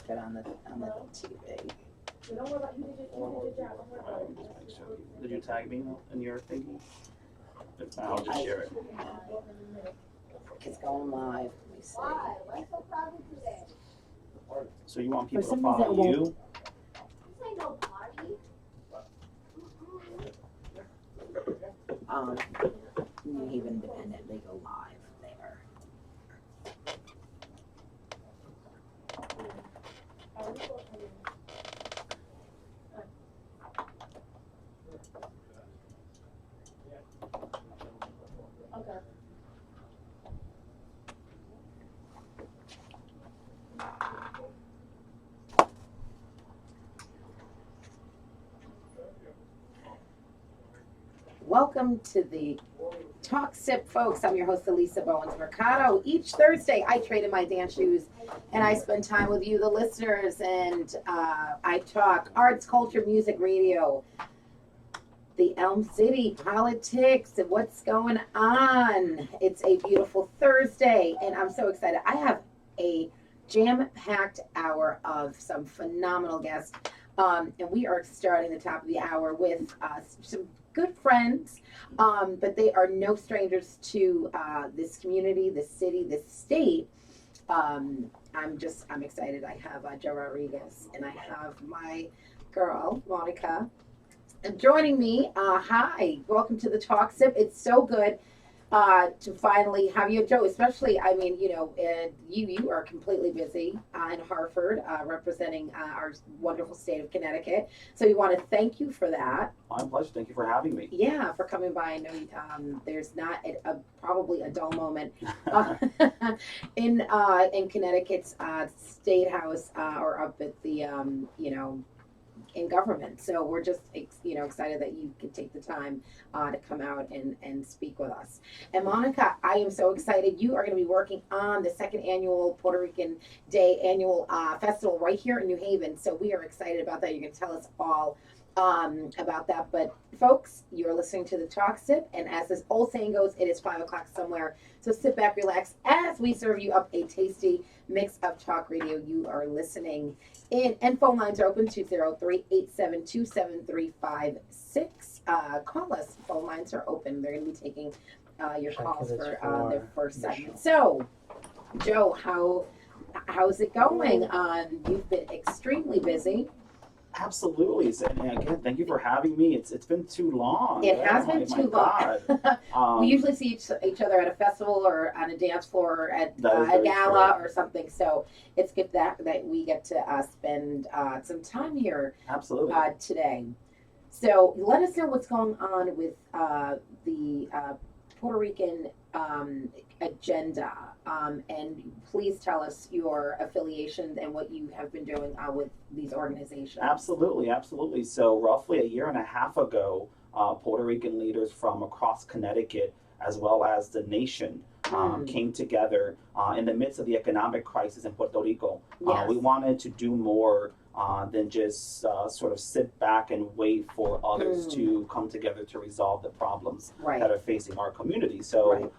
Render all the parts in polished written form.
good on the TV. Did you tag me in your thingy? If not, I'll just share it. It's going live. Let me see. So you want people For to some follow reason it you? New Haven Independent, they go live there. Okay. Welcome to the Talk Sip, folks. I'm your host, Alisa Bowens-Mercado. Each Thursday, I trade in my dance shoes and I spend time with you, the listeners, and I talk arts, culture, music, radio, the Elm City, politics, and what's going on. It's a beautiful Thursday, and I'm so excited. I have a jam-packed hour of some phenomenal guests, and we are starting the top of the hour with some good friends, but they are no strangers to this community, this city, this state. I'm excited. I have Joe Rodriguez, and I have my girl, Monica, joining me. Hi, welcome to the Talk Sip. It's so good to finally have you, Joe, especially, I mean, you are completely busy in Hartford, representing our wonderful state of Connecticut. So we want to thank you for that. My pleasure. Thank you for having me. Yeah, for coming by. I know there's not probably a dull moment in Connecticut's State House or up at the, in government. So we're just, excited that you could take the time to come out and speak with us. And Monica, I am so excited. You are going to be working on the second annual Puerto Rican Day annual festival right here in New Haven. So we are excited about that. You're going to tell us all about that. But folks, you're listening to the Talk Sip, and as this old saying goes, it is 5 o'clock somewhere. So sit back, relax, as we serve you up a tasty mix of talk radio. You are listening in, and phone lines are open 203-872-7356. Call us. Phone lines are open. They're going to be taking your calls for their first segment. So, Joe, how's it going? You've been extremely busy. Absolutely. And again, thank you for having me. It's been too long. It has been too long. We usually see each other at a festival or on a dance floor or at a gala or something. So it's good that we get to spend some time here. Absolutely. Today. So let us know what's going on with the Puerto Rican agenda, and please tell us your affiliations and what you have been doing with these organizations. Absolutely. So roughly a year and a half ago, Puerto Rican leaders from across Connecticut, as well as the nation, came together in the midst of the economic crisis in Puerto Rico. Yes. We wanted to do more than just sort of sit back and wait for others to come together to resolve the problems that are facing our community. So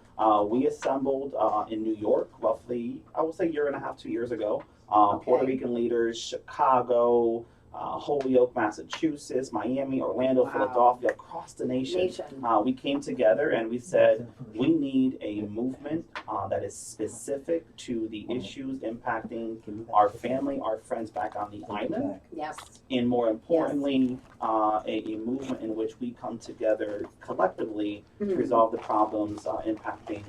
we assembled in New York roughly, I would say, a year and a half, 2 years ago. Puerto Rican leaders, Chicago, Holyoke, Massachusetts, Miami, Orlando, Philadelphia, across the nation. We came together and we said, we need a movement that is specific to the issues impacting our family, our friends back on the island. Yes. And more importantly, a movement in which we come together collectively to resolve the problems impacting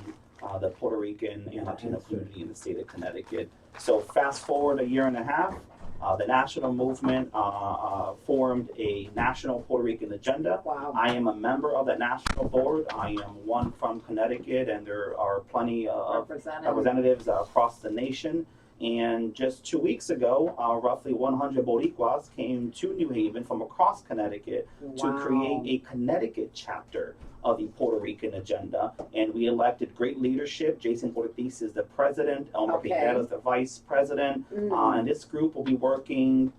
the Puerto Rican and Latino community in the state of Connecticut. So fast forward a year and a half, the national movement formed a national Puerto Rican agenda. Wow. I am a member of that national board. I am one from Connecticut, and there are plenty of representatives across the nation. And just 2 weeks ago, roughly 100 Boricuas came to New Haven from across Connecticut to create a Connecticut chapter of the Puerto Rican agenda. And we elected great leadership. Jason Ortiz is the president, Elmer Piquero is the vice president. And this group will be working,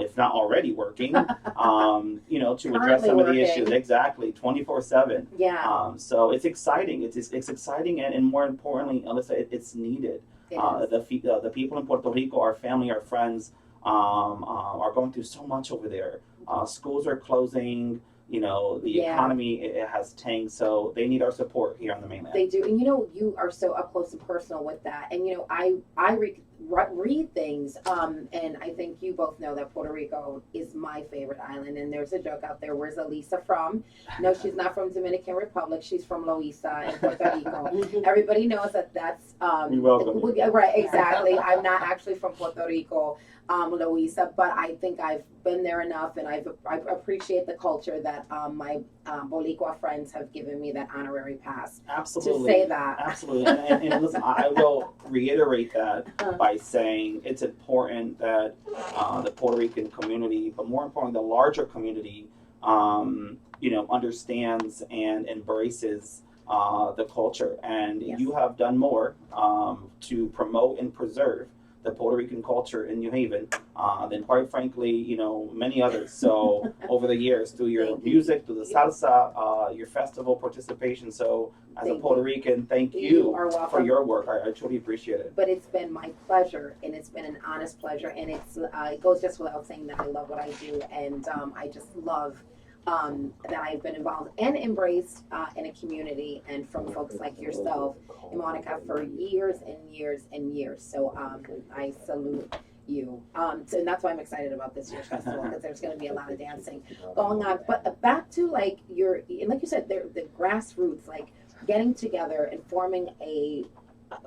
if not already working, to address some of the issues. Exactly, 24/7. Yeah. So it's exciting. It's exciting, and more importantly, Alisa, it's needed. The people in Puerto Rico, our family, our friends, are going through so much over there. Schools are closing. The economy it has tanked, so they need our support here on the mainland. They do, and you are so up close and personal with that. And I read things, and I think you both know that Puerto Rico is my favorite island. And there's a joke out there: "Where's Alisa from?" No, she's not from Dominican Republic. She's from Loíza in Puerto Rico. Everybody knows that's We welcome you. right. Exactly. I'm not actually from Puerto Rico. Loíza, but I think I've been there enough, and I appreciate the culture that my Boricua friends have given me that honorary pass. Absolutely. To say that. Absolutely. And listen, I will reiterate that by saying it's important that the Puerto Rican community, but more importantly, the larger community, understands and embraces the culture. And Yes. you have done more to promote and preserve the Puerto Rican culture in New Haven than, quite frankly, many others. So over the years, through your music, through the salsa, your festival participation. So as a Puerto Rican, thank you for your work. I truly appreciate it. But it's been my pleasure, and it's been an honest pleasure, and it goes just without saying that I love what I do, and I just love that I've been involved and embraced in a community, and from folks like yourself and Monica for years and years and years. So I salute you. So and that's why I'm excited about this year's festival, because there's going to be a lot of dancing going on. But back to like like you said, the grassroots, like getting together and forming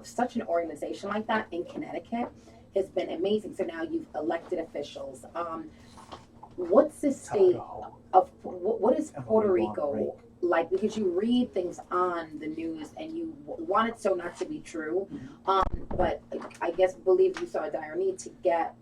such an organization like that in Connecticut has been amazing. So now you've elected officials. What's the state of what is Puerto Rico like? Because you read things on the news and you want it so not to be true, but I guess believe you saw a dire need to get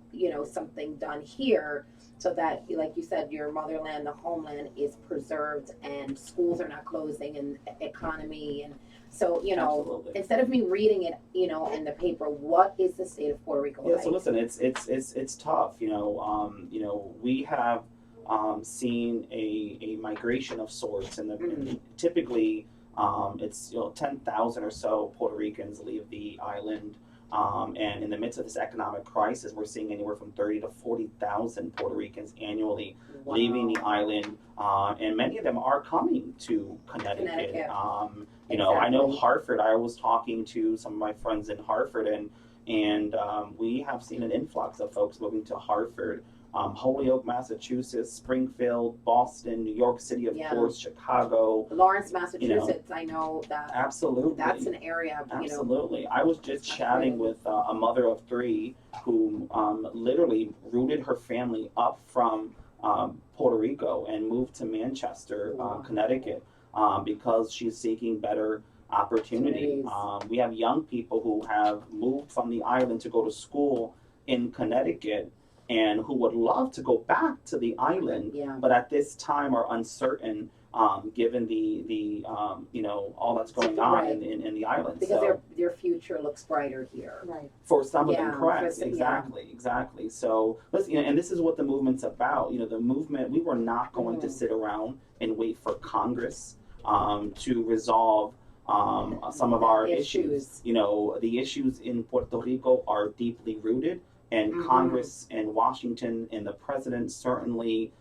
something done here, so that, like you said, your motherland, the homeland, is preserved and schools are not closing and economy. And so Absolutely. instead of me reading it in the paper, what is the state of Puerto Rico like? So listen, it's tough. We have seen a migration of sorts, and typically it's 10,000 or so Puerto Ricans leave the island. And in the midst of this economic crisis, we're seeing anywhere from 30 to 40,000 Puerto Ricans annually leaving the island, and many of them are coming to Connecticut. I know Hartford. I was talking to some of my friends in Hartford, and we have seen an influx of folks moving to Hartford. Holyoke, Massachusetts, Springfield, Boston, New York City, of course, Chicago. Lawrence, Massachusetts, I know that. Absolutely. That's an area, Absolutely. I was just chatting with a mother of three who literally rooted her family up from Puerto Rico and moved to Manchester, Connecticut, because she's seeking better opportunity. We have young people who have moved from the island to go to school in Connecticut, and who would love to go back to the island, but at this time are uncertain, given the all that's going on in the island. Because their future looks brighter here. Right. For some of them, correct. Exactly. So listen, and this is what the movement's about. The movement, we were not going to sit around and wait for Congress to resolve some of our issues. The issues in Puerto Rico are deeply rooted. And Congress and Washington and the president certainly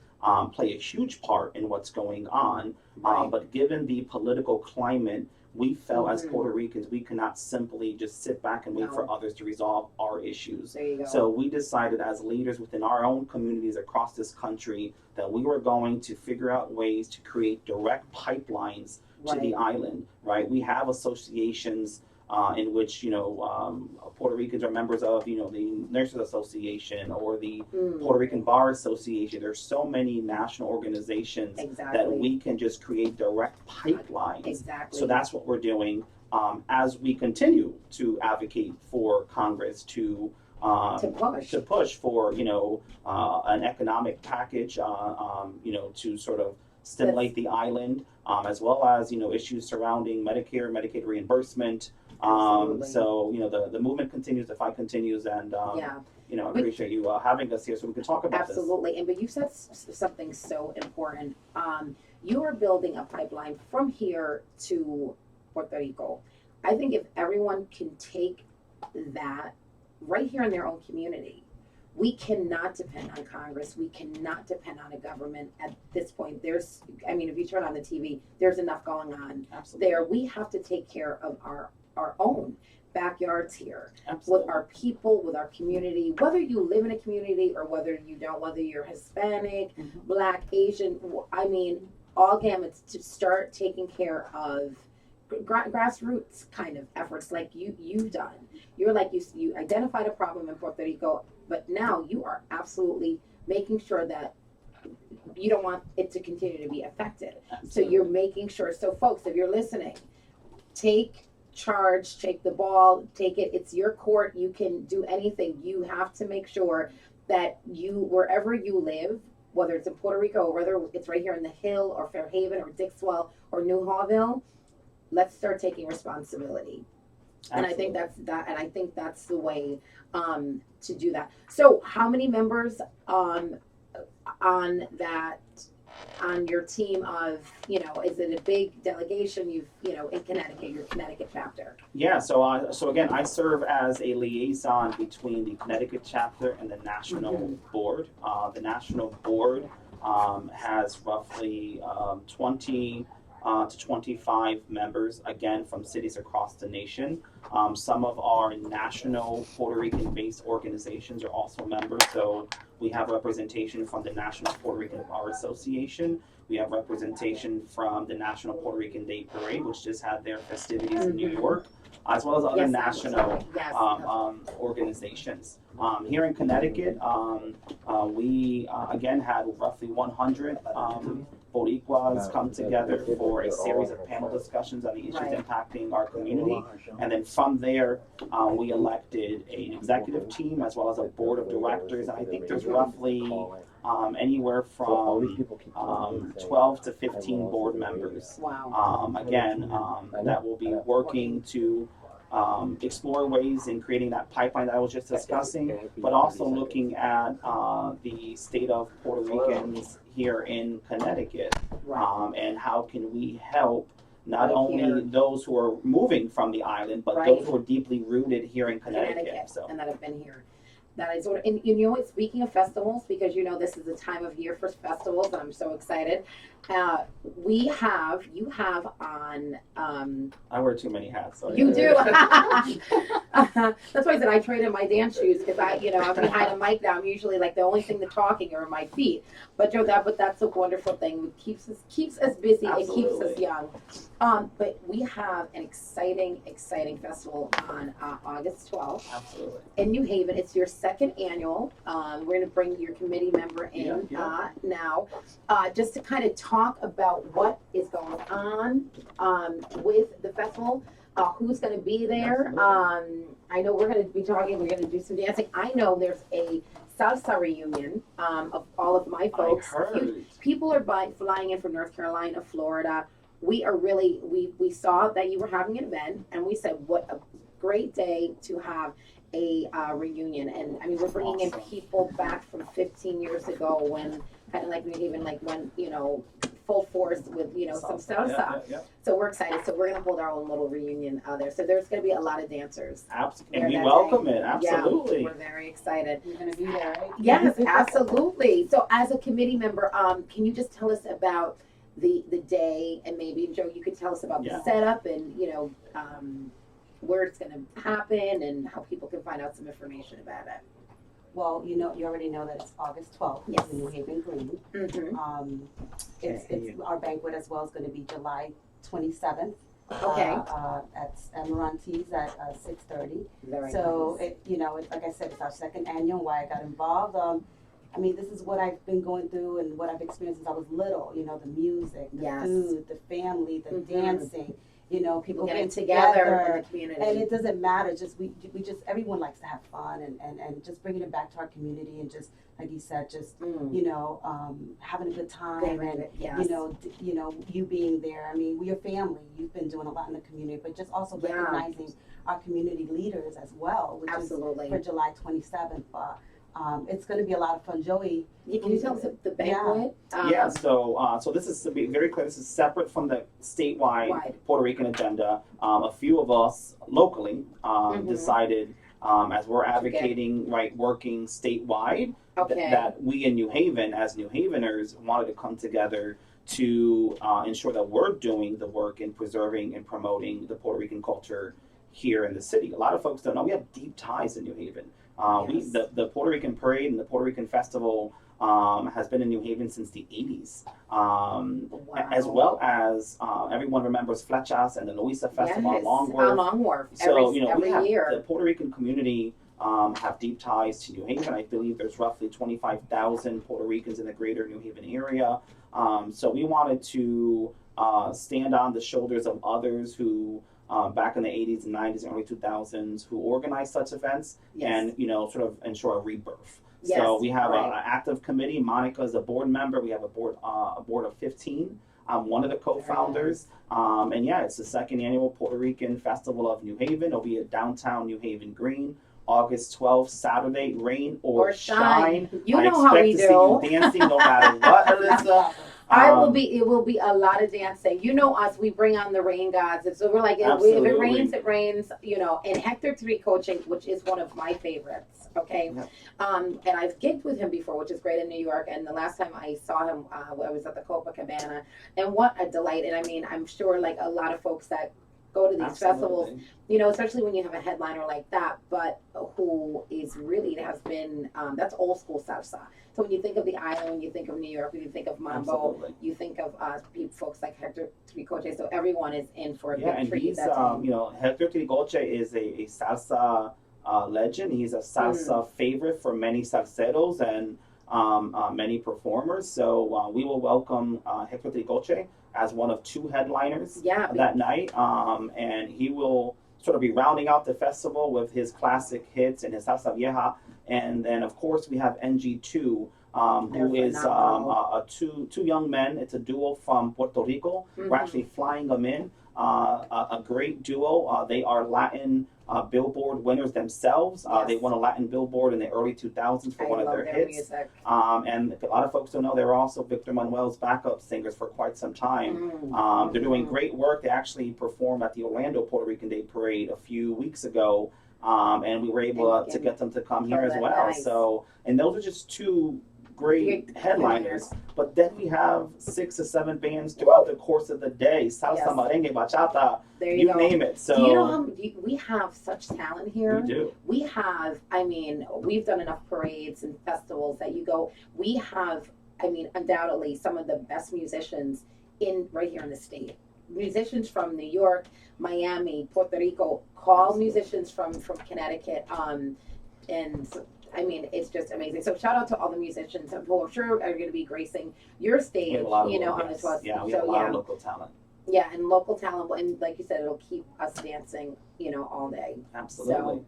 play a huge part in what's going on. But given the political climate, we felt as Puerto Ricans, we cannot simply just sit back and wait for others to resolve our issues. There you go. So we decided as leaders within our own communities across this country that we were going to figure out ways to create direct pipelines to the island, right? We have associations in which Puerto Ricans are members of the Nurses Association or the Puerto Rican Bar Association. There's so many national organizations that we can just create direct pipelines. So that's what we're doing as we continue to advocate for Congress to push for an economic package to sort of stimulate the island, as well as issues surrounding Medicare, Medicaid reimbursement. So the movement continues, the fight continues, and I appreciate you having us here so we can talk about this. Absolutely. But you said something so important. You are building a pipeline from here to Puerto Rico. I think if everyone can take that right here in their own community, we cannot depend on Congress. We cannot depend on a government at this point. If you turn on the TV, there's enough going on. Absolutely. There. We have to take care of our own backyards here. Absolutely. With our people, with our community, whether you live in a community or whether you don't, whether you're Hispanic, Black, Asian, all gamuts, to start taking care of grassroots kind of efforts like you've done. You identified a problem in Puerto Rico, but now you are absolutely making sure that you don't want it to continue to be affected. Absolutely. So you're making sure. So folks, if you're listening, take charge, take the ball, take it. It's your court. You can do anything. You have to make sure that wherever you live, whether it's in Puerto Rico or whether it's right here in the Hill or Fairhaven or Dixwell or New Hallville, let's start taking responsibility. Absolutely. And I think that's the way to do that. So how many members on your team of, is it a big delegation in Connecticut, your Connecticut chapter? Yeah, so again, I serve as a liaison between the Connecticut chapter and the national board. The national board has roughly 20 to 25 members, again, from cities across the nation. Some of our national Puerto Rican-based organizations are also members. So we have representation from the National Puerto Rican Bar Association. We have representation from the National Puerto Rican Day Parade, which just had their festivities in New York, as well as other national organizations. Here in Connecticut, we again had roughly 100 Boricuas come together for a series of panel discussions on the issues impacting our community. And then from there, we elected an executive team as well as a board of directors. And I think there's roughly anywhere from 12 to 15 board members. Wow. That will be working to explore ways in creating that pipeline that I was just discussing, but also looking at the state of Puerto Ricans here in Connecticut, and how can we help not only those who are moving from the island, but those who are deeply rooted here in Connecticut. And that have been here. That is, and speaking of festivals, because this is the time of year for festivals, and I'm so excited. You have on. I wear too many hats. So you do. That's why I said I traded my dance shoes because I'm behind a mic now. I'm usually like the only thing that's talking are my feet. But that's a wonderful thing. It keeps us busy. Absolutely. It keeps us young. But we have an exciting festival on August 12th. Absolutely. In New Haven. It's your second annual. We're going to bring your committee member in now, just to kind of talk about what is going on with the festival. Who's going to be there? I know we're going to be talking. We're going to do some dancing. I know there's a salsa reunion of all of my folks. I heard. People are flying in from North Carolina, Florida. We are really we saw that you were having an event, and we said, what a great day to have a reunion. And we're bringing in people back from 15 years ago when kind of like New Haven, like when full force with some salsa. So we're excited. So we're gonna hold our own little reunion there. So there's gonna be a lot of dancers. Absolutely, and we welcome it. Absolutely, we're very excited. You're gonna be there, right? Yes, absolutely. So as a committee member, can you just tell us about the day, and maybe Joe, you could tell us about the setup and where it's gonna happen and how people can find out some information about it. Well, you already know that it's August 12th in New Haven Green. It's our banquet as well is going to be July 27th. Okay. At Amaranti's at 6:30. Very so nice. it's like I said, it's our second annual. Why I got involved. This is what I've been going through and what I've experienced since I was little. The music, the food, the family, the dancing. People getting together in the community, and it doesn't matter. Just we just everyone likes to have fun and just bringing it back to our community and just like you said, just having a good time and you being there. We're your family. You've been doing a lot in the community, but just also recognizing our community leaders as well, which is for July 27th. It's going to be a lot of fun. Joey, can you tell us the banquet? So this is to be very clear. This is separate from the statewide Puerto Rican agenda. A few of us locally decided as we're advocating, right, working statewide, that we in New Haven, as New Haveners, wanted to come together to ensure that we're doing the work in preserving and promoting the Puerto Rican culture here in the city. A lot of folks don't know we have deep ties in New Haven. The Puerto Rican Parade and the Puerto Rican Festival has been in New Haven since the 80s, as well as everyone remembers Flechas and the Luisa Festival on Long Wharf. Long Wharf. So, every we have year. The Puerto Rican community have deep ties to New Haven. I believe there's roughly 25,000 Puerto Ricans in the greater New Haven area. So we wanted to stand on the shoulders of others who back in the 80s and 90s and early 2000s who organized such events and, sort of ensure a rebirth. So we have an active committee. Monica is a board member. We have a board of 15. I'm one of the co-founders. And it's the second annual Puerto Rican Festival of New Haven. It'll be at downtown New Haven Green, August 12th, Saturday, rain or shine. You know how we do. I expect to see you dancing no matter what, Alisa. It will be a lot of dancing. You know us, we bring on the rain gods. So we're like, if it rains, it rains, and Hector Tricoche, which is one of my favorites, okay? Yep. And I've gigged with him before, which is great in New York. And the last time I saw him, I was at the Copacabana. And what a delight. And I mean, I'm sure like a lot of folks that go to these festivals, especially when you have a headliner like that, but who is really has been, that's old school salsa. So when you think of the island, when you think of New York, when you think of mambo, you think of folks like Hector Tricoche. So everyone is in for a big treat. He's, Hector Tricoche is a salsa legend. He's a salsa favorite for many salseros and many performers. So we will welcome Hector Tricoche as one of two headliners that night. And he will sort of be rounding out the festival with his classic hits and his salsa vieja. And then, of course, we have NG2, who is two young men. It's a duo from Puerto Rico. We're actually flying them in. A great duo. They are Latin Billboard winners themselves. They won a Latin Billboard in the early 2000s for one of their hits. And a lot of folks don't know they were also Victor Manuel's backup singers for quite some time. They're doing great work. They actually performed at the Orlando Puerto Rican Day Parade a few weeks ago. And we were able to get them to come here as well. Nice. So, and those are just two great headliners. But then we have 6 or 7 bands throughout the course of the day. Salsa, merengue, bachata, you name it. So, do you know how we have such talent here? We do. We have, we've done enough parades and festivals that you go, we have, undoubtedly some of the best musicians right here in the state. Musicians from New York, Miami, Puerto Rico, call musicians from Connecticut, and it's just amazing. So shout out to all the musicians who I'm sure are going to be gracing your stage, on the 12th. Yeah, we have a lot of local talent. Yeah, and local talent, and like you said, it'll keep us dancing, all day. Absolutely.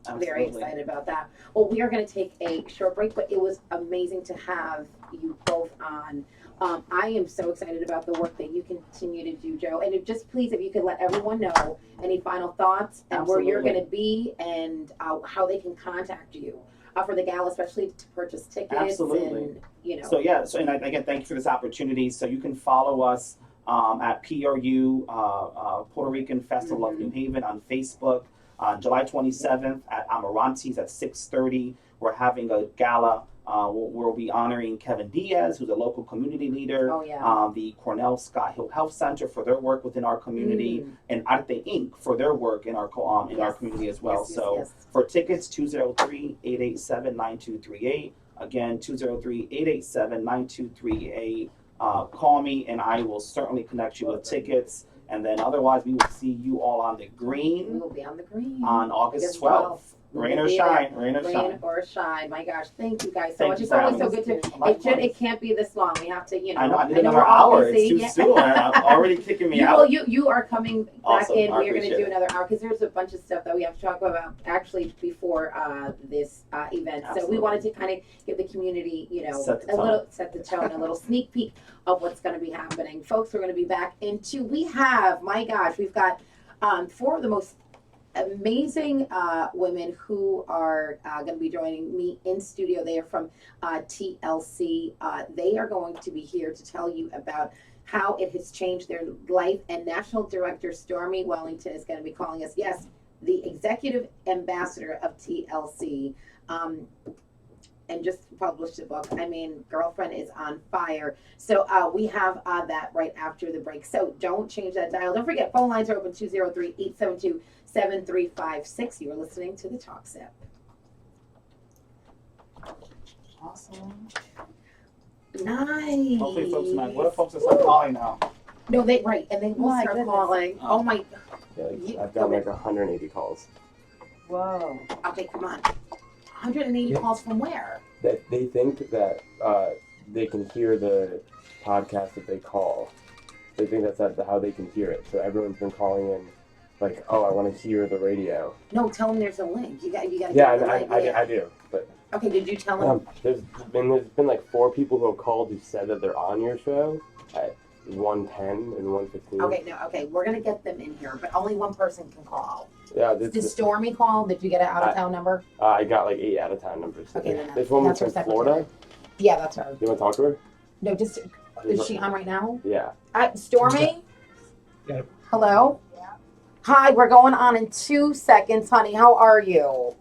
So, very excited about that. Well, we are going to take a short break, but it was amazing to have you both on. I am so excited about the work that you continue to do, Joe. And please, if you could let everyone know any final thoughts and where you're going to be and how they can contact you for the gala, especially to purchase tickets. Absolutely. And, So, and again, thank you for this opportunity. So you can follow us at PRU, Puerto Rican Festival of New Haven on Facebook. On July 27th at Amarante's at 6:30, we're having a gala. We'll be honoring Kevin Diaz, who's a local community leader, the Cornell Scott Hill Health Center for their work within our community, and Arte Inc. for their work in our our community as well. For tickets, 203-887-9238. Again, 203-887-9238. Call me, and I will certainly connect you with tickets. And then otherwise, we will see you all on the green. We will be on the green. On August 12th. Rain or shine, rain or shine. Rain or shine. My gosh, thank you guys so much. It's always so good to. It can't be this long. We have to, I know. I need another hour. It's too soon. I'm already kicking me out. Well, you are coming back in. We're going to do another hour because there's a bunch of stuff that we have to talk about actually before this event. Absolutely. So we wanted to kind of give the community, set the tone, a little sneak peek of what's going to be happening. Folks, we're going to be back in 2. We've got 4 of the most amazing women who are going to be joining me in studio. They are from TLC. They are going to be here to tell you about how it has changed their life. And National Director Stormy Wellington is going to be calling us. Yes, the executive ambassador of TLC, and just published a book. I mean, girlfriend is on fire. So we have that right after the break. So don't change that dial. Don't forget, phone lines are open 203-872-7356. You are listening to the Talk Sip. Awesome. Nice. Hopefully folks are what if folks are start calling now? No, they right, and they will My start goodness. calling. Oh my. Yeah, I've got like 180 calls. Whoa. Okay, come on. 180 calls from where? They think that they can hear the podcast if they call. They think that's how they can hear it. So everyone's been calling in, like, oh, I want to hear the radio. No, tell them there's a link. You got. Yeah, I do. But Okay, did you tell them? there's been like 4 people who have called who said that they're on your show at 110 and 115. Okay, we're gonna get them in here, but only one person can call. Yeah, Did Stormy call? Did you get an out of town number? I got like 8 out of town numbers. Okay, then This woman that's her from Florida. secretary. Yeah, that's her. You want to talk to her? No, just is she on right now? Yeah. Stormy? Yeah. Hello? Yeah. Hi, we're going on in 2 seconds, honey. How are you?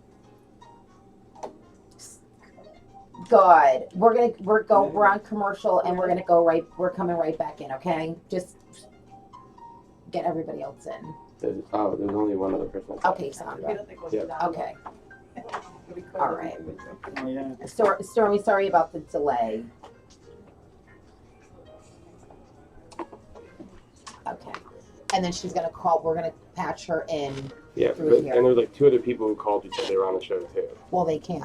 Good. We're on commercial and we're coming right back in, okay? Just get everybody else in. There's only one other person. Okay, Sandra. Yeah. Okay. All right. Oh, yeah. Stormy, sorry about the delay. Okay. And then she's gonna call. We're gonna patch her in. Yeah, through here. and there's like 2 other people who called who said they were on the show too. Well, they can't.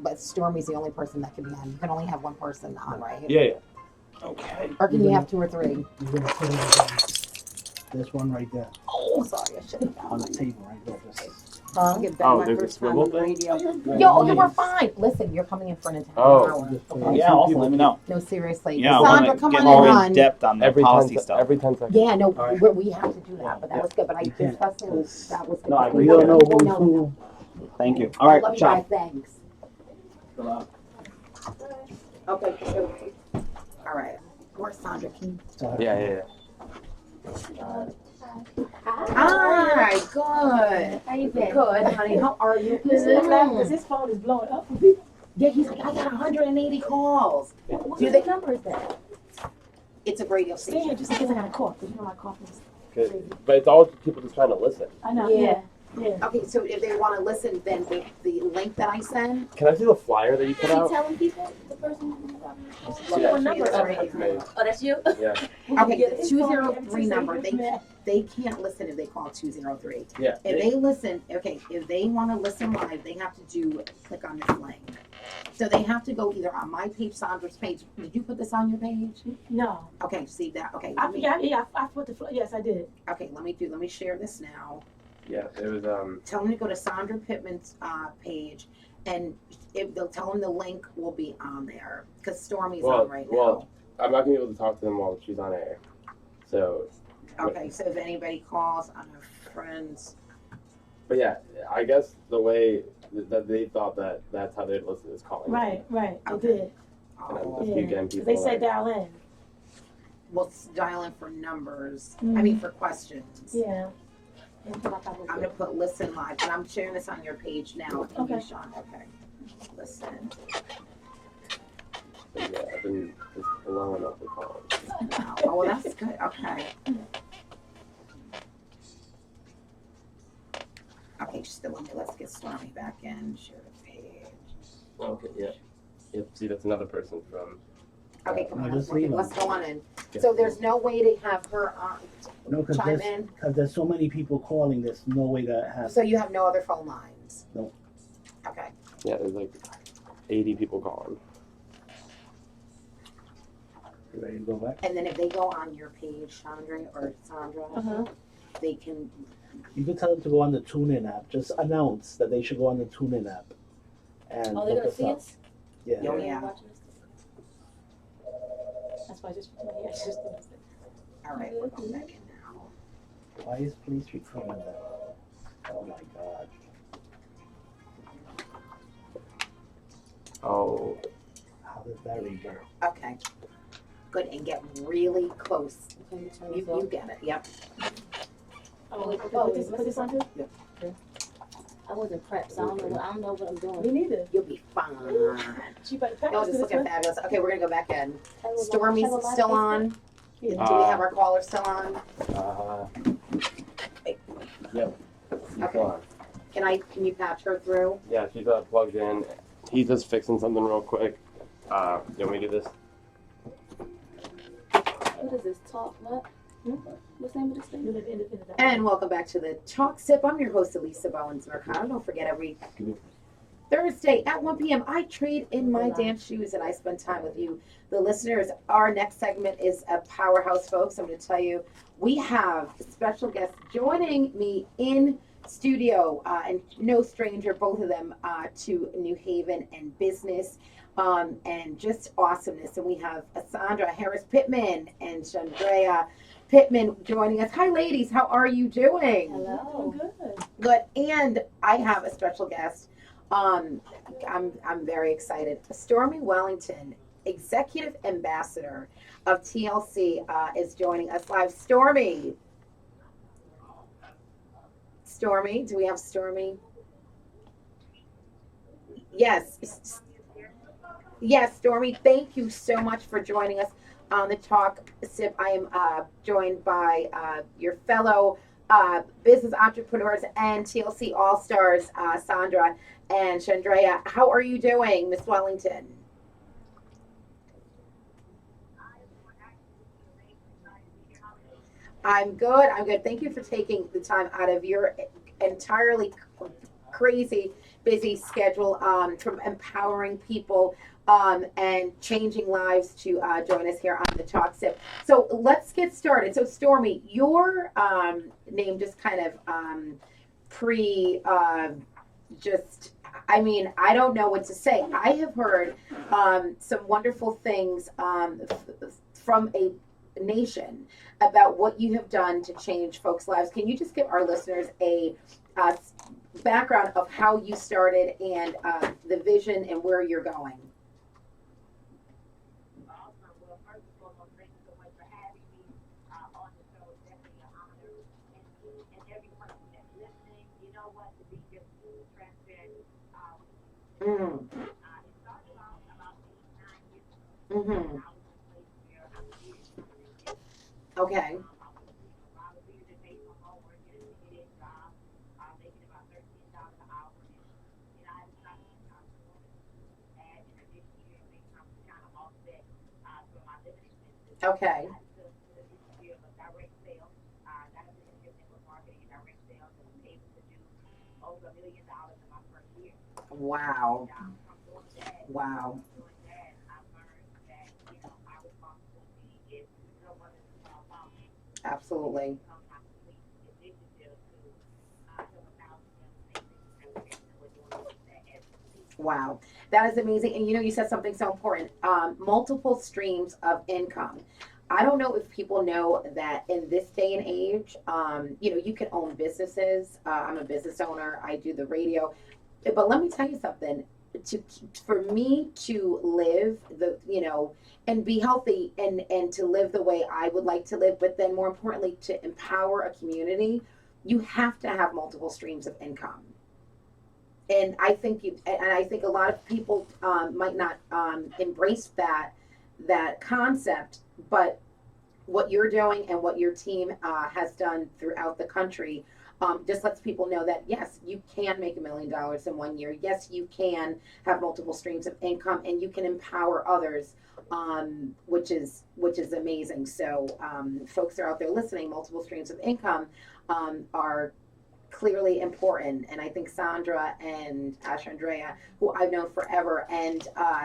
But Stormy's the only person that can be on. You can only have one person on, right? Yeah. Okay. Or can you have 2 or 3? You're gonna put it on this one right there Oh, sorry, I should have on done the table right there. Just, Huh? Get Oh, my there's a first time swivel on the thing? radio. Yo, we're fine. Listen, you're coming in for an entire Oh. hour. just put Okay? it- Yeah, also let me know. No, seriously. Yeah, I Sandra, want to come get on more in, in hon. depth on the Every policy 10 stuff. every 10 seconds. Yeah, no, All right. we have to do that, but that was good. But I You can't. trust that was good. No, I We appreciate don't it. know who's who. Thank you. All right, Love you ciao. guys. Thanks. Okay. So, all right. Where's Sandra? Can you... Yeah. Hi. Good. How you been? Good, honey. How are you? Because his phone is blowing up. Yeah, he's like, I got 180 calls. What number is that? It's a radio Stay here station. just in case I got a cough. Because you know my cough is Good. But it's all people just trying to listen. I know. Yeah. Yeah. Okay, so if they want to listen, then the link that I send. Can I see the flyer that you Is put he out? telling people the person who's Yeah. what number? That's me. Oh, that's you? Yeah. Okay, the 203 number. They can't listen if they call 203. Yeah. If they listen, okay, if they want to listen live, they have to click on this link. So they have to go either on my page, Sandra's page. Did you put this on your page? No. Okay, see that. Okay, I put the yes, I did. okay. Let me share this now. Yeah. It was Tell them to go to Sandra Pittman's page, and if they'll tell them the link will be on there because Stormy's on right now. I'm not gonna be able to talk to them while she's on air. So. Okay, so if anybody calls on her friends, But yeah, I guess the way that they thought that that's how they'd listen is calling. Right. They Okay. did. And I'm oh, just Yeah. keep getting 'Cause people. they say like, dial in. we'll dial in for numbers. I Mhm. mean for questions. Yeah. I'm gonna put listen live, and I'm sharing this on your page now. Thank you, Okay. Sean. Okay, listen. but yeah, I've been just blowing up the calls. Oh, well, that's good. Okay. Okay, still on me. Let's get Stormy back in. Share the page. Okay. Yeah. Yep. See, that's another person from. Okay, come No, on. just leave them. Let's go on in. So there's no way to have her on No, because chime in. there's so many people calling. There's no way to have. So you have no other phone lines. No. Okay. Yeah, there's like 80 people calling. You ready to go back? And then if they go on your page, Shandra or Sandra, they can. You can tell them to go on the TuneIn app. Just announce that they should go on the TuneIn app. And Oh, they're look gonna us see up. us? Yeah. Oh, yeah. That's why I just All right, we're going back in now. Why is police recording that? Oh my god. Oh. How does that read? Okay. Good, and get really close. You get it. Yep. put this on here? I wasn't prepped, so I don't know what I'm doing. Me neither. You'll be fine. She better prep Y'all us just for this looking one. fabulous. Okay, we're gonna go back in. Shall I go Stormy's live still Facebook? on. Yeah. Do we have our caller still on? Yep. She's Okay. on. Can you patch her through? Yeah, she's plugged in. He's just fixing something real quick. You want me to do this? What is this? Talk what? What's the name of this thing? And welcome back to the Talk Sip. I'm your host, Alisa Bowens-Mercado. Don't forget, every Thursday at 1 p.m., I trade in my dance shoes and I spend time with you, the listeners. Our next segment is a powerhouse, folks. I'm going to tell you, we have special guests joining me in studio, and no stranger, both of them, to New Haven and business, and just awesomeness. And we have Sandra, Harris-Pittman, and Shandr Pittman joining us. Hi, ladies. How are you doing? Hello. Good. Good. And I have a special guest. I'm very excited. Stormy Wellington, Executive Ambassador of TLC, is joining us live. Stormy, do we have Stormy? Yes. Yes, Stormy, thank you so much for joining us on the Talk Sip. I am joined by your fellow business entrepreneurs and TLC All-Stars, Sandra and Shandr. How are you doing, Miss Wellington? I'm good. Thank you for taking the time out of your entirely crazy, busy schedule, from empowering people and changing lives to join us here on the Talk Sip. So let's get started. So Stormy, your name just kind of I don't know what to say. I have heard some wonderful things from a nation about what you have done to change folks' lives. Can you just give our listeners a background of how you started and the vision and where you're going? Mm. Mm-hmm. Okay. Okay. Wow. Wow. Absolutely. Wow. That is amazing. And you said something so important. Multiple streams of income. I don't know if people know that in this day and age, you can own businesses. I'm a business owner. I do the radio. But let me tell you something. For me to live and be healthy and to live the way I would like to live, but then more importantly, to empower a community, you have to have multiple streams of income. And I think a lot of people might not embrace that concept, but what you're doing and what your team has done throughout the country just lets people know that yes, you can make $1 million in 1 year. Yes, you can have multiple streams of income, and you can empower others, which is amazing. So folks are out there listening. Multiple streams of income are clearly important, and I think Sandra and Shandr, who I've known forever, and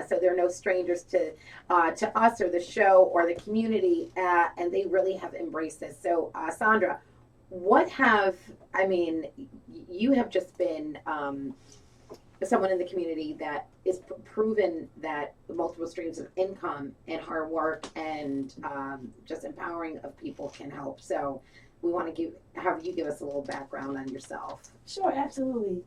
so they're no strangers to us or the show or the community, and they really have embraced this. So Sandra, you have just been someone in the community that is proven that multiple streams of income and hard work and just empowering of people can help. So we want to have you give us a little background on yourself. Sure, absolutely.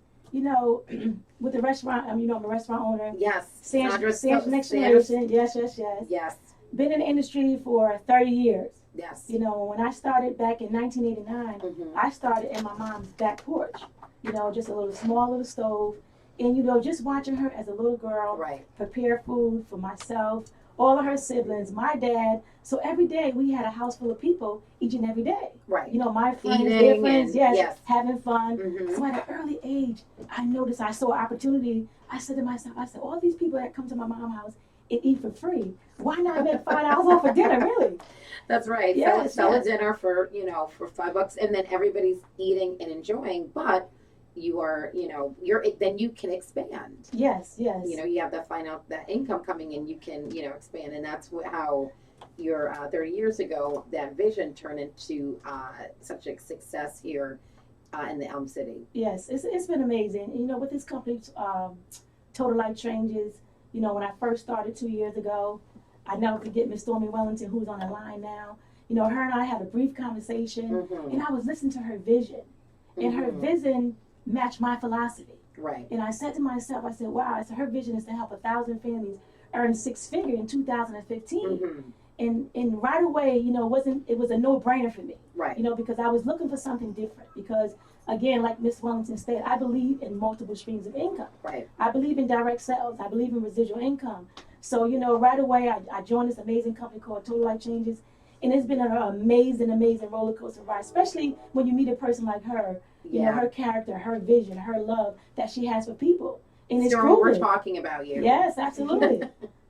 With the restaurant, I'm a restaurant owner. Yes. Sandra's next generation. Yes. Yes. Been in the industry for 30 years. Yes. When I started back in 1989, Mm-hmm. I started in my mom's back porch. you know, just a little small little stove. And, you know, just watching her as a little girl Right. prepare food for myself, all of her siblings, my dad. So every day we had a house full of people each and every day. Right. You know, my friends, Eating their friends, and- yes, yes. having fun. Mm-hmm. So at an early age, I noticed, I saw an opportunity. I said to myself, I said, all these people that come to my mom's house and eat for free, why not make $5 off for dinner, really? That's right. Yes, Sell yes. a dinner for, you know, for $5, and then everybody's eating and enjoying, but you are, you know, then you can expand. Yes, yes. You know, you have that income coming in, you can, you know, expand, and that's how your 30 years ago, that vision turned into such a success here in the Elm City. Yes, it's been amazing. You know, with this company, Total Life Changes, you know, when I first started 2 years ago, I never forget Miss Stormy Wellington, who's on the line now. You know, her and I had a brief conversation, Mm-hmm. and I was listening to her vision, and her vision matched my philosophy. Right. And I said to myself, I said, wow, I said, her vision is to help 1,000 families earn 6 figures in 2015. Mm-hmm. And right away, you know, it was a no-brainer for me. Right. You know, because I was looking for something different. Because again, like Miss Wellington said, I believe in multiple streams of income. Right. I believe in direct sales. I believe in residual income. So, you know, right away, I joined this amazing company called Total Life Changes. And it's been an amazing, amazing roller coaster ride, especially when you meet a person like her, you know, her character, her vision, her love that she has for people. And it's Stormy, proven. we're talking about you. Yes, absolutely.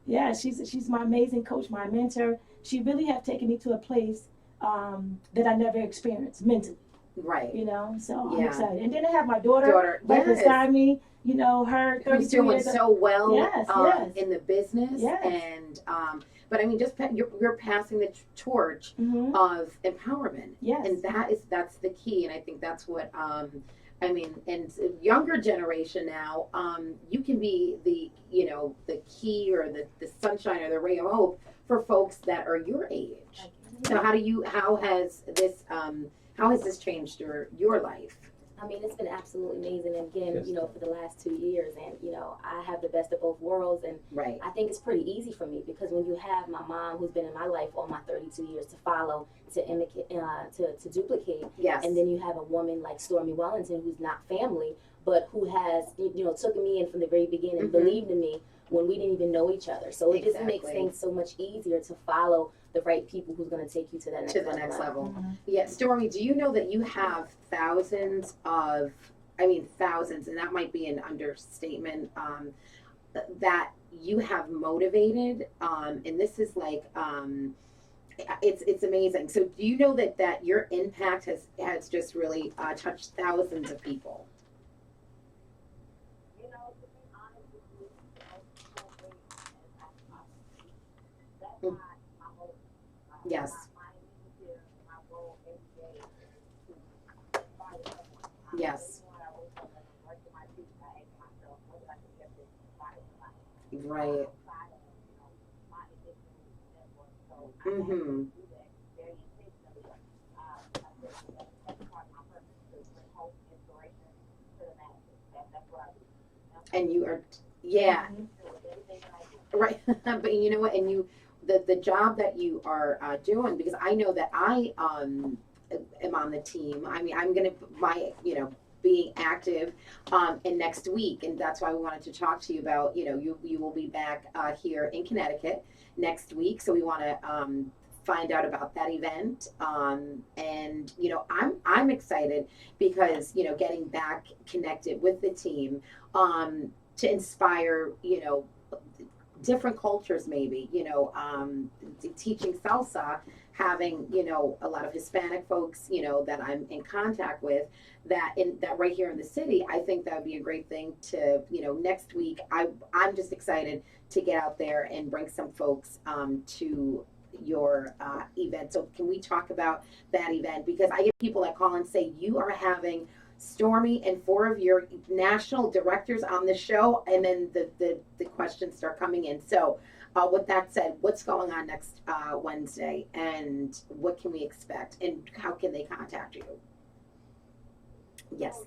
Yeah, she's my amazing coach, my mentor. She really have taken me to a place that I never experienced mentally. Right. You know, so I'm Yeah. excited. And then I have my daughter right yes. beside me. You know, her 32 Who's doing years so well Yes, yes. in the business. Yes. And but I mean, just you're passing the torch Mm-hmm. of empowerment. Yes. And that's the key. And I think that's what I mean, and younger generation now, you can be the, you know, the key or the sunshine or the ray of hope for folks that are your age. So how has this changed your life? I mean, it's been absolutely amazing. And again, Yes. you know, for the last 2 years, and, you know, I have the best of both worlds. And Right. I think it's pretty easy for me because when you have my mom, who's been in my life all my 32 years, to follow, to imitate, to duplicate, Yes. and then you have a woman like Stormy Wellington, who's not family, but who has, you know, took me in from the very beginning, Mhm. believed in me when we didn't even know each other. So it just makes Exactly. things so much easier to follow the right people who's going to take you to that next level. Mm-hmm. Yeah, Stormy, do you know that you have thousands, and that might be an understatement, that you have motivated, and this is like, it's amazing. So do you know that your impact has just really touched thousands of people? Yes. Yes. Right. Mm-hmm. And you are, yeah, right. But you know what? And the job that you are doing, because I know that I am on the team. I mean, I'm gonna being active in next week, and that's why we wanted to talk to you about. You know, you will be back here in Connecticut next week, so we want to find out about that event. And you know, I'm excited because, you know, getting back connected with the team to inspire, you know, different cultures, maybe, you know, teaching salsa, having, you know, a lot of Hispanic folks, you know, that I'm in contact with, that right here in the city. I think that would be a great thing to, you know, next week. I'm just excited to get out there and bring some folks to your event. So can we talk about that event? Because I get people that call and say, you are having Stormy and 4 of your national directors on the show, and then the questions start coming in. So with that said, what's going on next Wednesday, and what can we expect, and how can they contact you? Yes.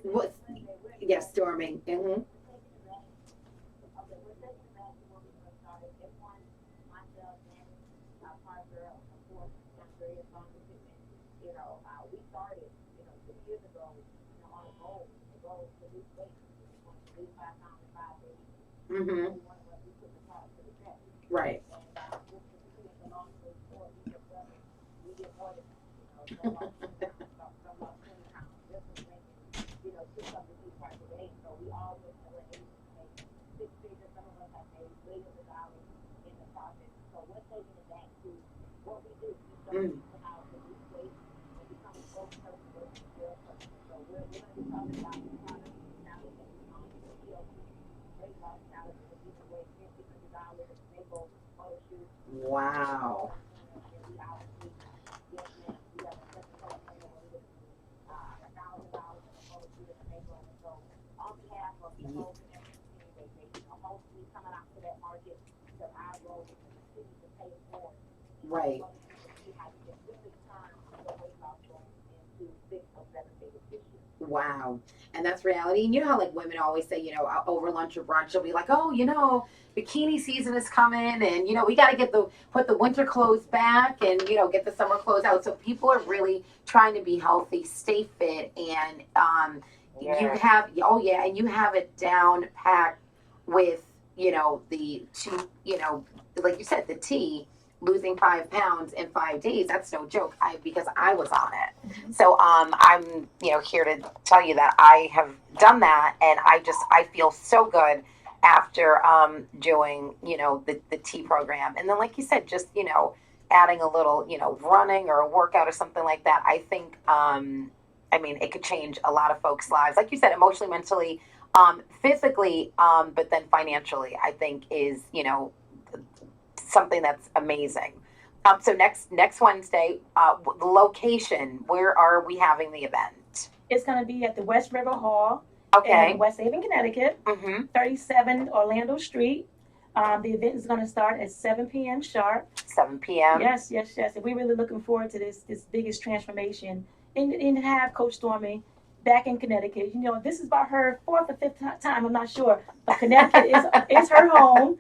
Yes, Stormy. Mm-hmm. Mm-hmm. Right. Mm. Wow. Right. Wow. And that's reality. And you know how like women always say, over lunch or brunch, they'll be like, oh, bikini season is coming and we got to put the winter clothes back and get the summer clothes out. So people are really trying to be healthy, stay fit, and you have and you have it down packed with, the two, like you said, the tea, losing 5 pounds in 5 days. That's no joke. Because I was on it. Mm-hmm. So I'm here to tell you that I have done that, and I feel so good after doing the tea program. And then like you said, just adding a little running or a workout or something like that. I think it could change a lot of folks' lives. Like you said, emotionally, mentally, physically, but then financially, I think is something that's amazing. So next Wednesday, the location, where are we having the event? It's going to be at the West River Hall in West Haven, Connecticut, 37 Orlando Street. The event is going to start at 7 p.m. sharp. 7 p.m. Yes. And we're really looking forward to this biggest transformation and have Coach Stormy back in Connecticut. This is about her 4th or 5th time, I'm not sure. But Connecticut is her home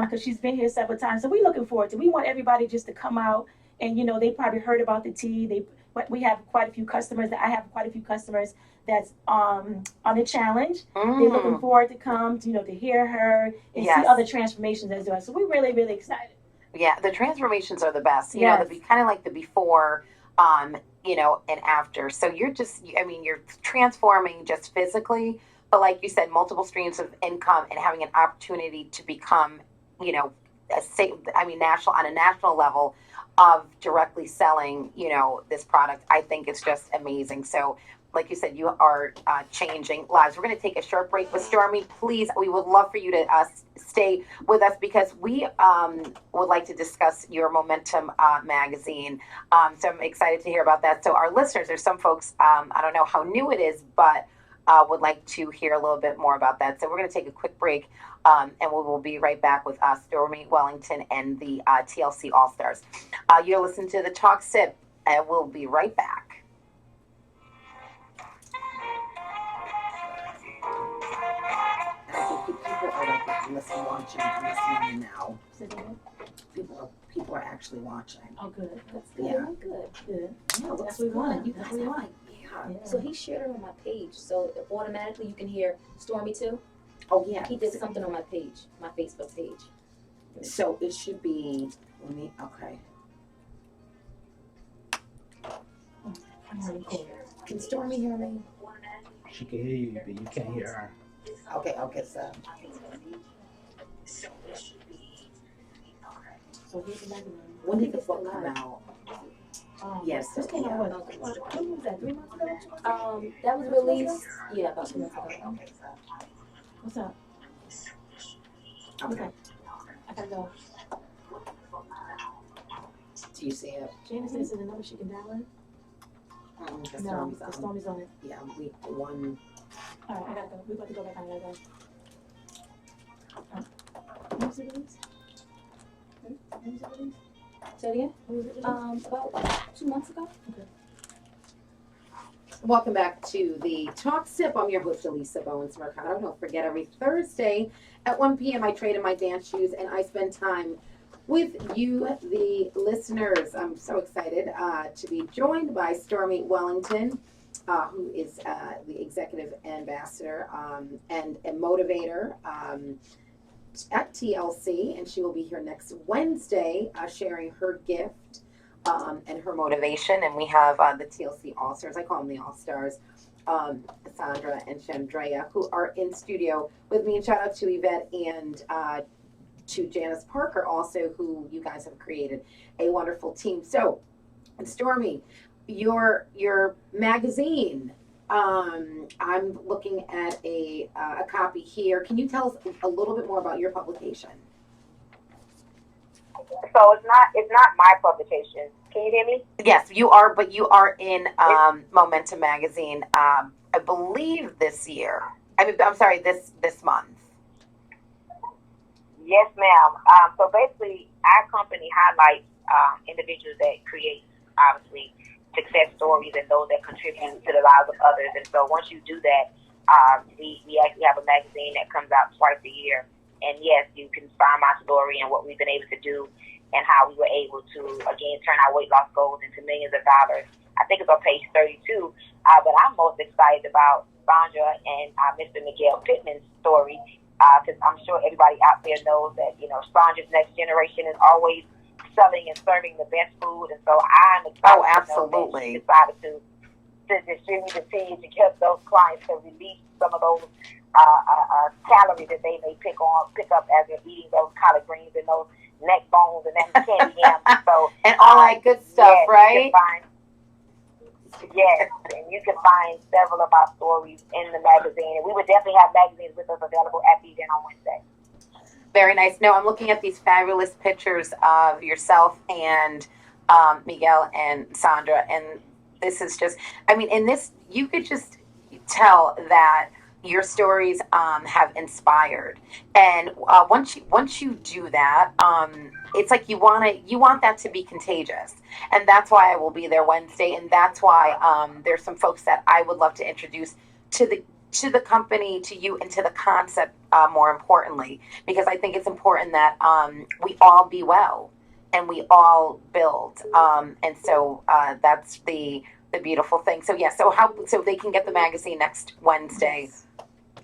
because she's been here several times. So we're looking forward to it. We want everybody just to come out and, they probably heard about the tea. We have quite a few customers. I have quite a few customers that's on the challenge. They're looking forward to come, to hear her and see other transformations as well. So we're really, really excited. Yeah, the transformations are the best. They'll be kind of like the before, and after. So you're transforming just physically, but like you said, multiple streams of income and having an opportunity to become, national on a national level of directly selling, this product. I think it's just amazing. So like you said, you are changing lives. We're going to take a short break with Stormy. Please, we would love for you to stay with us because we would like to discuss your Momentum magazine. So I'm excited to hear about that. So our listeners, there's some folks, I don't know how new it is, but would like to hear a little bit more about that. So we're going to take a quick break, and we will be right back with Stormy Wellington and the TLC All-Stars. You're listening to the Talk Sip, and we'll be right back. People are like listening now. People are actually watching. Oh, good. That's good. Yeah. Good. Yeah, that's what we want. You guys are like, yeah. So he shared it on my page, so automatically you can hear Stormy too. Oh yeah. He did something on my page, my Facebook page. So it should be. Okay. Can Stormy hear me? She can hear you, but you can't hear her. Okay, so. When did the book come out? Yes. This came out when was that? 3 months ago? That was released. Yeah, about 2 months ago. What's up? Okay. I gotta go. Do you see it? Janice says the number she can dial in. No, the Stormy's on it. Yeah, we won. All right, I gotta go. We're about to go back on. I gotta go. When was it released? Say it again? About 2 months ago. Okay. Welcome back to the Talk Sip. I'm your host, Alisa Bowens-Mercado. Don't forget, every Thursday at 1 p.m. I trade in my dance shoes and I spend time with you, the listeners. I'm so excited to be joined by Stormy Wellington. who is the executive ambassador and a motivator at TLC, and she will be here next Wednesday sharing her gift and her motivation. And we have the TLC All-Stars, I call them the All-Stars, Sandra and Shandr, who are in studio with me. And shout out to Yvette and to Janice Parker also, who you guys have created a wonderful team. So, Stormy, your magazine, I'm looking at a copy here. Can you tell us a little bit more about your publication? So it's not my publication. Can you hear me? Yes, you are, but you are in Momentum magazine. I believe this year. I'm sorry, this month. Yes, ma'am. So basically, our company highlights individuals that create, obviously, success stories and those that contribute to the lives of others. And so once you do that, we actually have a magazine that comes out twice a year. And yes, you can find my story and what we've been able to do and how we were able to, again, turn our weight loss goals into millions of dollars. I think it's on page 32. But I'm most excited about Sandra and Mr. Harris-Pittman's story, because I'm sure everybody out there knows that, Sandra's next generation is always selling and serving the best food. And so I'm excited to know that she decided to distribute the tea to get those clients to release some of those calories that they may pick up as they're eating those collard greens and those neck bones and that candy yams. So, and all that good stuff, right? Yes, and you can find several of our stories in the magazine. And we would definitely have magazines with us available at the event on Wednesday. Very nice. No, I'm looking at these fabulous pictures of yourself and Miguel and Sandra, and this is just, in this, you could just tell that your stories have inspired. And once you do that, it's like you want that to be contagious. And that's why I will be there Wednesday, and that's why there's some folks that I would love to introduce to the company, to you, and to the concept, more importantly, because I think it's important that we all be well and we all build. And so that's the beautiful thing. So yeah, so they can get the magazine next Wednesday.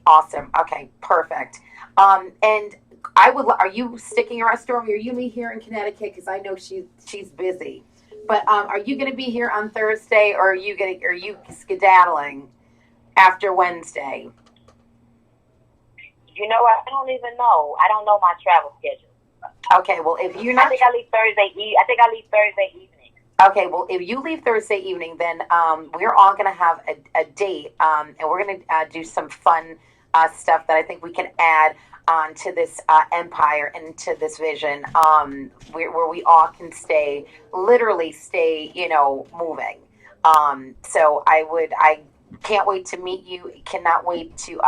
Awesome. Okay, perfect. And are you sticking around, Stormy? Are you here in Connecticut? Because I know she's busy. But are you going to be here on Thursday, or are you skedaddling after Wednesday? I don't even know. I don't know my travel schedule. Okay, well, if you're not, I think I leave Thursday evening. Okay, well, if you leave Thursday evening, then we're all going to have a date, and we're going to do some fun stuff that I think we can add on to this empire and to this vision, where we all can literally stay, moving. So I can't wait to meet you. Cannot wait to,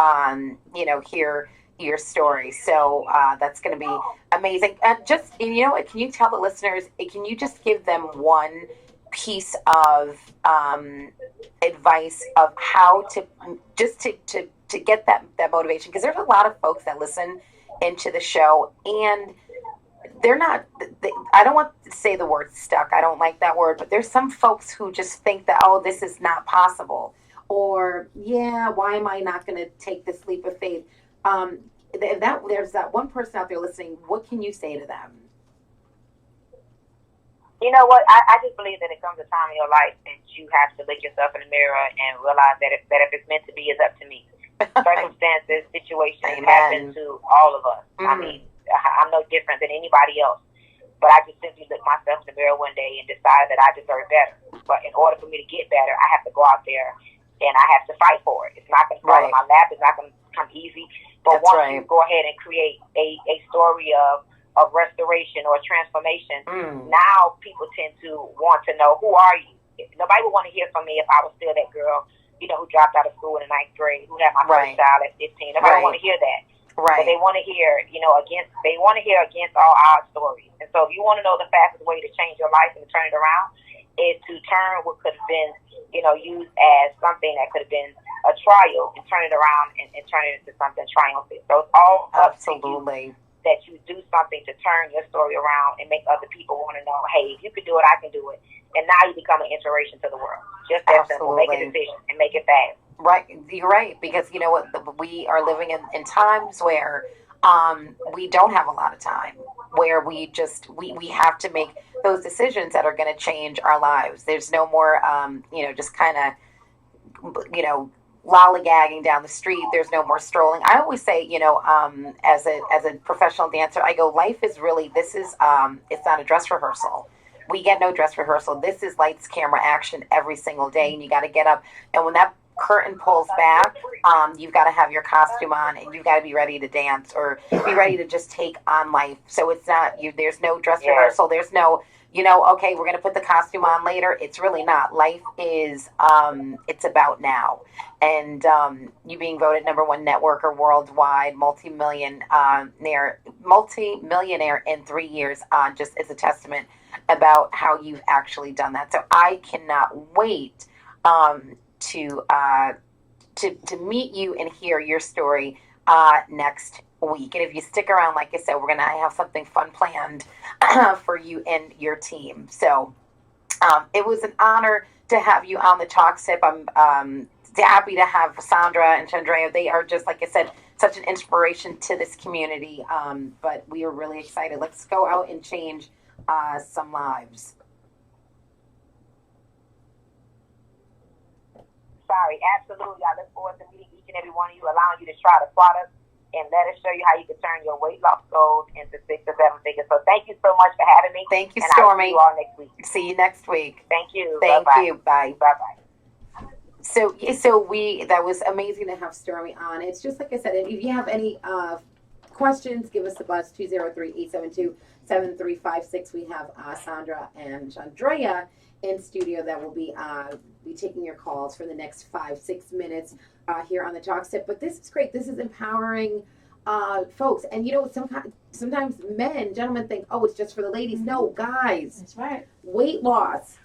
hear your story. So that's going to be amazing. Just, can you tell the listeners, can you just give them one piece of advice of how to get that motivation? Because there's a lot of folks that listen into the show, and they're not, I don't want to say the word stuck. I don't like that word, but there's some folks who just think that, oh, this is not possible. Or, yeah, why am I not going to take this leap of faith? There's that one person out there listening, what can you say to them? You know what? I just believe that it comes a time in your life that you have to look yourself in the mirror and realize that if it's meant to be, it's up to me. Circumstances, situations happen to all of us. Mm-hmm. I'm no different than anybody else. But I just simply look myself in the mirror one day and decide that I deserve better. But in order for me to get better, I have to go out there and I have to fight for it. It's not going to fall in my lap. It's not going to come easy. But once you go ahead and create a story of restoration or transformation, now people tend to want to know, who are you? Nobody would want to hear from me if I was still that girl, who dropped out of school in the 9th grade, who had my first child at 15. Nobody would want to hear that. Right. But they want to hear, against all odds stories. And so if you want to know the fastest way to change your life and to turn it around, is to turn what could have been, used as something that could have been a trial and turn it around and turn it into something triumphant. So it's all up to you that you do something to turn your story around and make other people want to know, hey, if you can do it, I can do it. And now you become an inspiration to the world. Just that simple. Make a decision and make it fast. Right, you're right, because you know what, we are living in times where we don't have a lot of time, where we have to make those decisions that are going to change our lives. There's no more, just kind of, lollygagging down the street. There's no more strolling. I always say, as a professional dancer, I go, life is really, this is, it's not a dress rehearsal. We get no dress rehearsal. This is lights, camera, action every single day, and you got to get up. And when that curtain pulls back, you've got to have your costume on, and you've got to be ready to dance or be ready to just take on life. So it's not there's no dress rehearsal. There's no, okay, we're going to put the costume on later. It's really not. Life is, it's about now. And you being voted #1 networker worldwide, multi-millionaire in 3 years, just is a testament about how you've actually done that. So I cannot wait to meet you and hear your story next week. And if you stick around, like I said, we're going to have something fun planned for you and your team. So it was an honor to have you on the Talk Sip. I'm happy to have Sandra and Shandr. They are just, like I said, such an inspiration to this community. But we are really excited. Let's go out and change some lives. Sorry, absolutely. I look forward to meeting each and every one of you, allowing you to try the product, and let us show you how you can turn your weight loss goals into 6 or 7 figures. So thank you so much for having me. Thank you, and Stormy. I'll see you all next week. See you next week. Thank you. Thank Bye-bye. you. Bye. Bye-bye. So that was amazing to have Stormy on. It's just like I said, if you have any questions, give us a buzz, 203-872-7356. We have Sandra and Chandra in studio that will be taking your calls for the next 5-6 minutes here on the Talk Sip. But this is great. This is empowering folks. And sometimes gentlemen think, oh, it's just for the ladies. No, guys. That's right. Weight loss,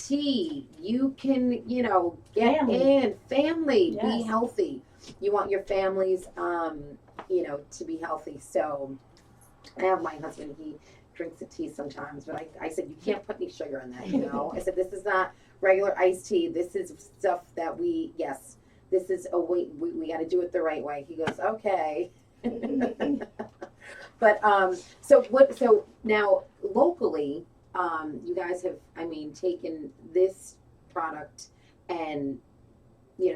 you can, get in, family, Yes. be healthy. You want your families, to be healthy. So I have my husband, he drinks the tea sometimes, but I said, you can't put any sugar in that, I said, this is not regular iced tea. This is stuff that this is a way, we got to do it the right way. He goes, okay. But, so now locally, you guys have, taken this product and,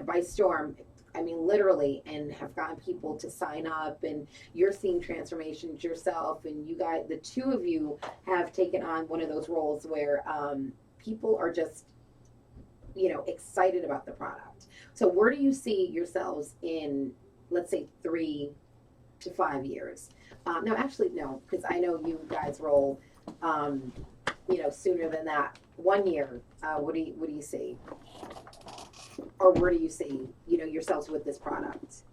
by storm, literally, and have gotten people to sign up, and you're seeing transformations yourself, and you guys, the two of you have taken on one of those roles where people are just, excited about the product. So where do you see yourselves in, let's say, 3 to 5 years? No, actually, no, because I know you guys roll, sooner than that. 1 year, what do you see? Or where do you see, yourselves with this product?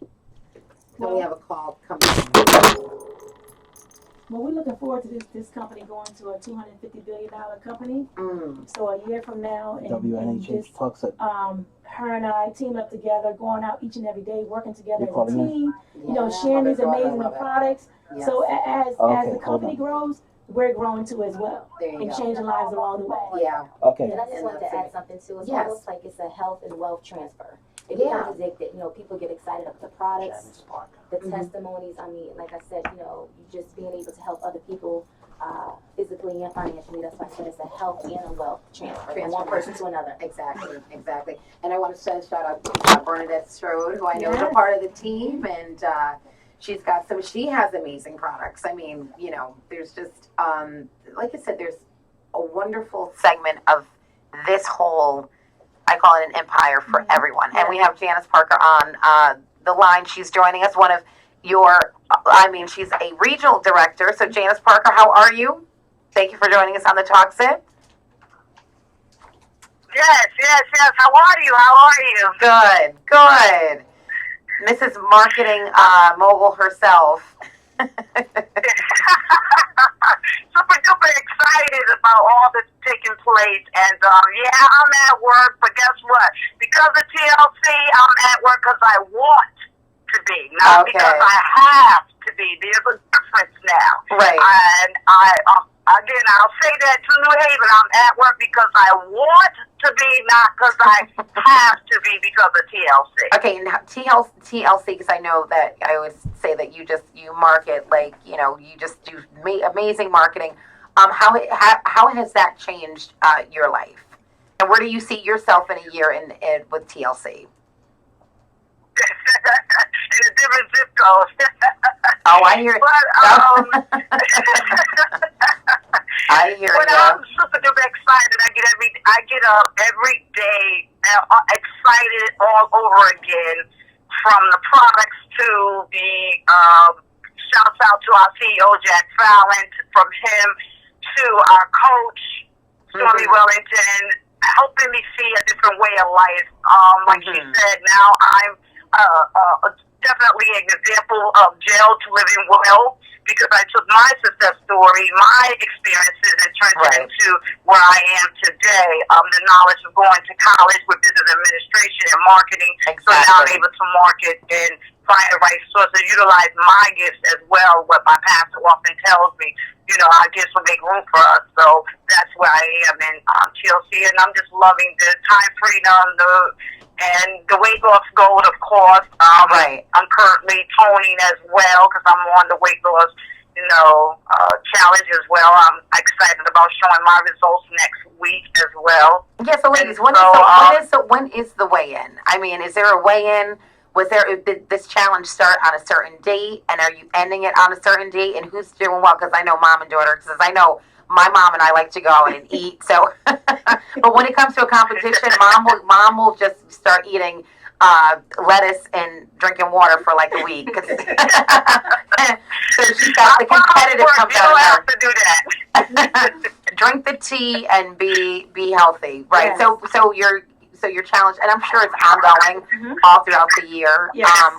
Well, we have a call coming in. Well, we're looking forward to this company going to a $250 billion company. So a year from now, and WNHH talks at her and I team up together, going out each and every day, working together as a calling team. Sharing these amazing products. Yes. So as Okay, the company grows, we're growing too as well, There you and go. changing lives along the way. Yeah. Okay. And I just wanted to add something too. It's Yes. almost like it's a health and wealth transfer. It Yeah. becomes addicted. People get excited about the products, the Mhm. testimonies. Like I said, you just being able to help other people physically and financially. That's why I said it's a health and a wealth transfer from one person to another. Exactly. And I want to send a shout out to Bernadette Strode, who I know is a Yes. part of the team, and she has amazing products. There's just, like I said, there's a wonderful segment of this whole, I call it an empire for everyone. And we have Janice Parker on the line. She's joining us, one of she's a regional director. So Janice Parker, how are you? Thank you for joining us on the Talk Sit. Yes. How are you? Good. Mrs. Marketing mogul herself. Super duper excited about all that's taking place, and I'm at work, but guess what? Because of TLC, I'm at work because I want to be, not because I have to be. There's a difference now. Right. And again, I'll say that to New Haven. I'm at work because I want to be, not because I have to be because of TLC. Okay, and TLC, because I know that I always say that you market like, you just do amazing marketing. How has that changed your life? And where do you see yourself in a year in with TLC? In a different zip code. Oh, I hear it. But, I hear but you. I'm super duper excited. I get up every day excited all over again, from the products to the shouts out to our CEO Jack Fallon, from him to our coach Stormy Wellington, helping me see a different way of life. Like she said, now I'm definitely an example of jail to living well, because I took my success story, my experiences, and turned it into where I am today. The knowledge of going to college with business administration and marketing. Exactly. So now I'm able to market and find the right source and utilize my gifts as well. What my pastor often tells me, our gifts will make room for us. So that's where I am in TLC, and I'm just loving the time freedom, and the weight loss goal, of course. I'm currently toning as well, because I'm on the weight loss, challenge as well. I'm excited about showing my results next week as well. Yeah, so ladies, when is the weigh-in? I mean, is there a weigh-in? Did this challenge start on a certain date, and are you ending it on a certain date? And who's doing what? Because I know mom and daughter, because I know my mom and I like to go out and eat. So, but when it comes to a competition, mom will just start eating lettuce and drinking water for like a week. So she's got the competitive comes out of her. You don't have to do that. Drink the tea and be healthy, right? Yes. So your challenge, and I'm sure it's ongoing all throughout the year,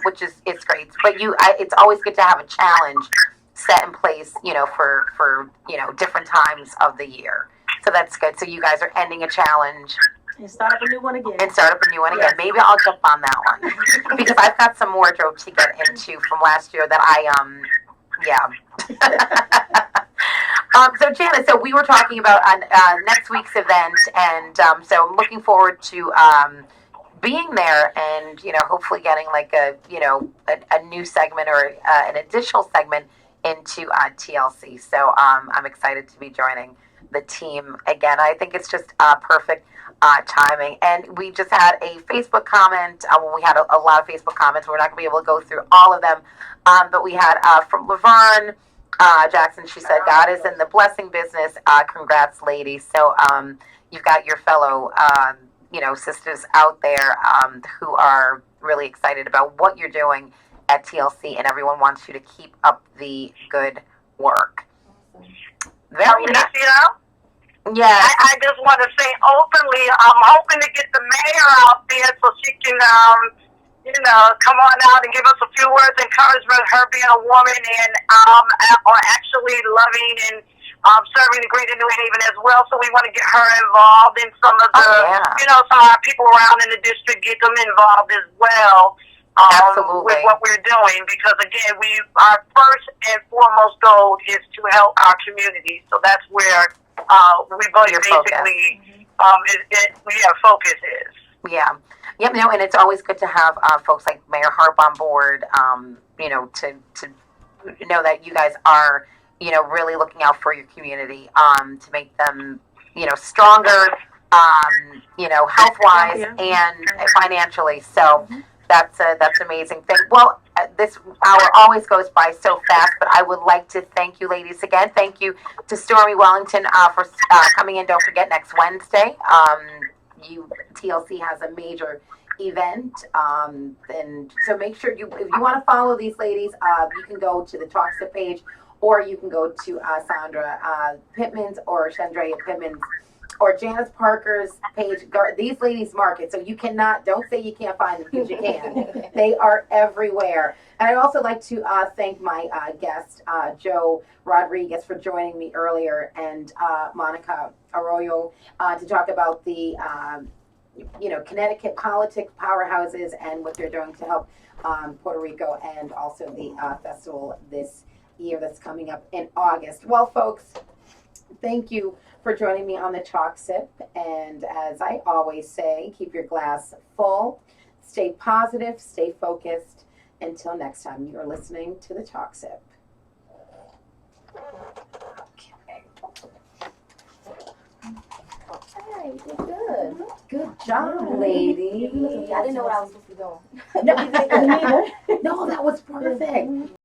which is it's great. But it's always good to have a challenge set in place, for different times of the year. So that's good. So you guys are ending a challenge. And start up a new one again. Yes. Maybe I'll jump on that one, because I've got some wardrobe to get into from last year that so Janice, so we were talking about next week's event, and so I'm looking forward to being there, and hopefully getting like a new segment or an additional segment into TLC. So I'm excited to be joining the team again. I think it's just perfect timing. And we just had a Facebook comment. We had a lot of Facebook comments. We're not going to be able to go through all of them, but we had from Laverne Jackson. She said, "God is in the blessing business. Congrats, ladies." So you've got your fellow sisters out there who are really excited about what you're doing at TLC, and everyone wants you to keep up the good work. Very nice. Yeah. I just want to say openly, I'm hoping to get the mayor out there so she can, come on out and give us a few words of encouragement. Her being a woman and actually loving and serving the greater New Haven as well. So we want to get her involved in some of the, some of our people around in the district, get them involved as well. With what we're doing, because again, our first and foremost goal is to help our community. So that's where we basically focus is. Yeah. Yep. And it's always good to have folks like Mayor Harp on board. To know that you guys are really looking out for your community to make them stronger, health wise and financially. So. That's amazing thing. Well, this hour always goes by so fast, but I would like to thank you, ladies, again. Thank you to Stormy Wellington for coming in. Don't forget, next Wednesday, TLC has a major event, and so make sure if you want to follow these ladies, you can go to the Talksip page, or you can go to Sandra Pittman's or Shandr Pittman's or Janice Parker's page. These ladies market, so you don't say you can't find them, because you can. They are everywhere. And I'd also like to thank my guest, Joe Rodriguez, for joining me earlier, and Monica Arroyo to talk about the Connecticut politics powerhouses and what they're doing to help Puerto Rico, and also the festival this year that's coming up in August. Well, folks, thank you for joining me on the Talk Sip. And as I always say, keep your glass full, stay positive, stay focused. Until next time, you're listening to the Talk Sip. Okay. Hey, you did good. Good job, lady. I didn't know what I was supposed to be doing. No, no, that was perfect.